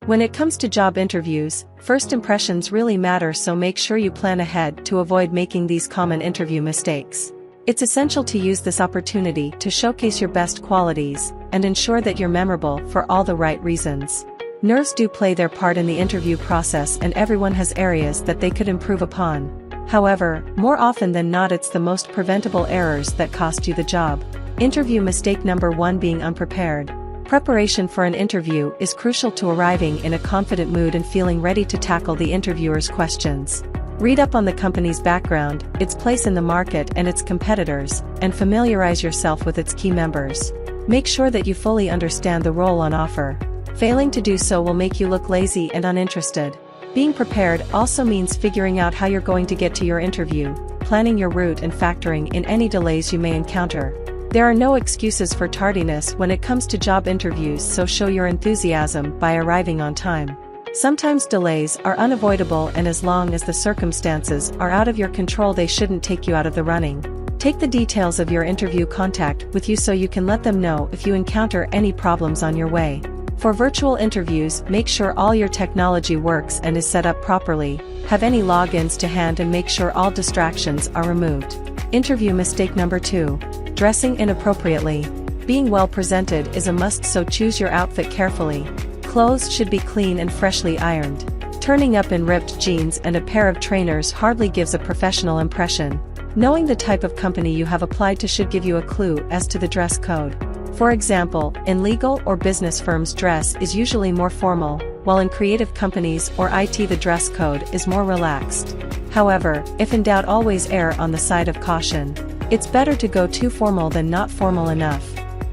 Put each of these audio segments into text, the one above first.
When it comes to job interviews, first impressions really matter, so make sure you plan ahead to avoid making these common interview mistakes. It's essential to use this opportunity to showcase your best qualities and ensure that you're memorable for all the right reasons. Nerves do play their part in the interview process, and everyone has areas that they could improve upon. However, more often than not, it's the most preventable errors that cost you the job. Interview mistake number 1: being unprepared. Preparation for an interview is crucial to arriving in a confident mood and feeling ready to tackle the interviewer's questions. Read up on the company's background, its place in the market and its competitors, and familiarize yourself with its key members. Make sure that you fully understand the role on offer. Failing to do so will make you look lazy and uninterested. Being prepared also means figuring out how you're going to get to your interview, planning your route and factoring in any delays you may encounter. There are no excuses for tardiness when it comes to job interviews, so show your enthusiasm by arriving on time. Sometimes delays are unavoidable, and as long as the circumstances are out of your control, they shouldn't take you out of the running. Take the details of your interview contact with you so you can let them know if you encounter any problems on your way. For virtual interviews, make sure all your technology works and is set up properly, have any logins to hand, and make sure all distractions are removed. Interview mistake number 2: dressing inappropriately. Being well presented is a must, so choose your outfit carefully. Clothes should be clean and freshly ironed. Turning up in ripped jeans and a pair of trainers hardly gives a professional impression. Knowing the type of company you have applied to should give you a clue as to the dress code. For example, in legal or business firms, dress is usually more formal, while in creative companies or IT the dress code is more relaxed. However, if in doubt, always err on the side of caution. It's better to go too formal than not formal enough.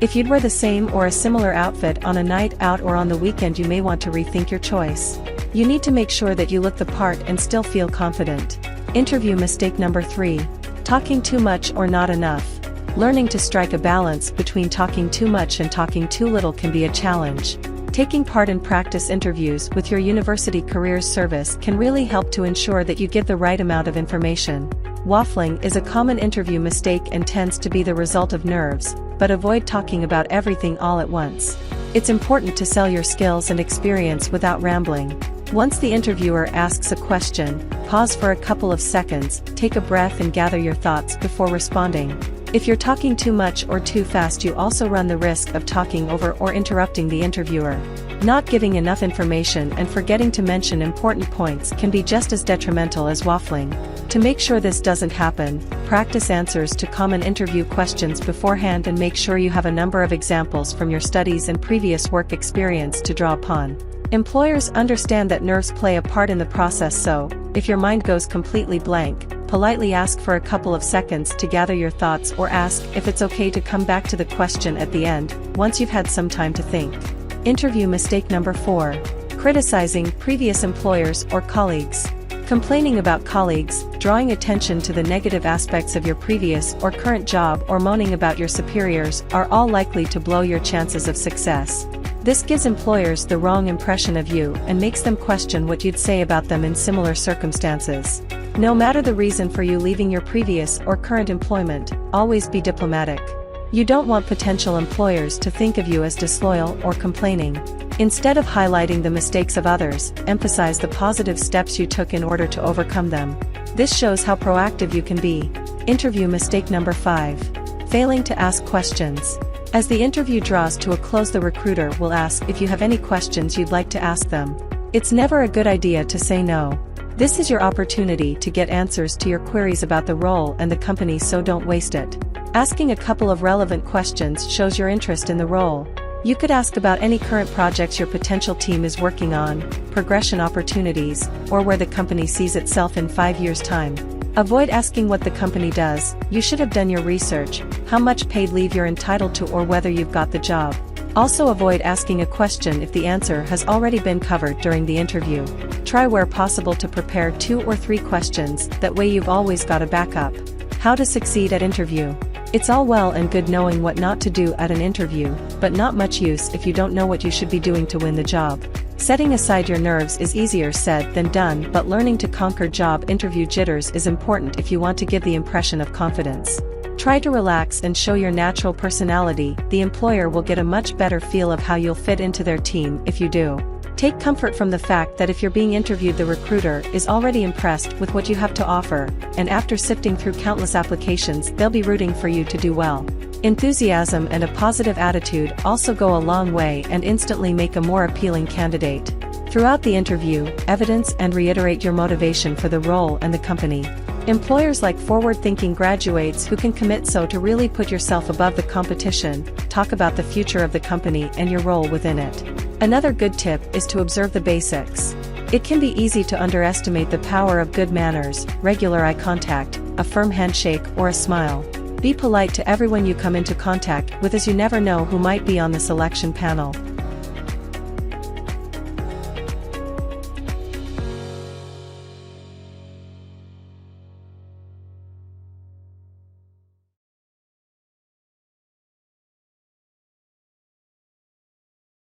If you'd wear the same or a similar outfit on a night out or on the weekend, you may want to rethink your choice. You need to make sure that you look the part and still feel confident. Interview mistake number 3: talking too much or not enough. Learning to strike a balance between talking too much and talking too little can be a challenge. Taking part in practice interviews with your university careers service can really help to ensure that you give the right amount of information. Waffling is a common interview mistake and tends to be the result of nerves, but avoid talking about everything all at once. It's important to sell your skills and experience without rambling. Once the interviewer asks a question, pause for a couple of seconds, take a breath and gather your thoughts before responding. If you're talking too much or too fast, you also run the risk of talking over or interrupting the interviewer. Not giving enough information and forgetting to mention important points can be just as detrimental as waffling. To make sure this doesn't happen, practice answers to common interview questions beforehand and make sure you have a number of examples from your studies and previous work experience to draw upon. Employers understand that nerves play a part in the process, so, if your mind goes completely blank, politely ask for a couple of seconds to gather your thoughts, or ask if it's okay to come back to the question at the end, once you've had some time to think. Interview mistake number 4: criticizing previous employers or colleagues. Complaining about colleagues, drawing attention to the negative aspects of your previous or current job, or moaning about your superiors are all likely to blow your chances of success. This gives employers the wrong impression of you and makes them question what you'd say about them in similar circumstances. No matter the reason for you leaving your previous or current employment, always be diplomatic. You don't want potential employers to think of you as disloyal or complaining. Instead of highlighting the mistakes of others, emphasize the positive steps you took in order to overcome them. This shows how proactive you can be. Interview mistake number 5: failing to ask questions. As the interview draws to a close, the recruiter will ask if you have any questions you'd like to ask them. It's never a good idea to say no. This is your opportunity to get answers to your queries about the role and the company, so don't waste it. Asking a couple of relevant questions shows your interest in the role. You could ask about any current projects your potential team is working on, progression opportunities, or where the company sees itself in 5 years' time. Avoid asking what the company does. You should have done your research, how much paid leave you're entitled to, or whether you've got the job. Also avoid asking a question if the answer has already been covered during the interview. Try where possible to prepare 2 or 3 questions, that way you've always got a backup. How to succeed at interview. It's all well and good knowing what not to do at an interview, but not much use if you don't know what you should be doing to win the job. Setting aside your nerves is easier said than done, but learning to conquer job interview jitters is important if you want to give the impression of confidence. Try to relax and show your natural personality. The employer will get a much better feel of how you'll fit into their team if you do. Take comfort from the fact that if you're being interviewed, the recruiter is already impressed with what you have to offer, and after sifting through countless applications, they'll be rooting for you to do well. Enthusiasm and a positive attitude also go a long way and instantly make a more appealing candidate. Throughout the interview, evidence and reiterate your motivation for the role and the company. Employers like forward-thinking graduates who can commit to really put yourself above the competition. Talk about the future of the company and your role within it. Another good tip is to observe the basics. It can be easy to underestimate the power of good manners, regular eye contact, a firm handshake, or a smile. Be polite to everyone you come into contact with, as you never know who might be on the selection panel.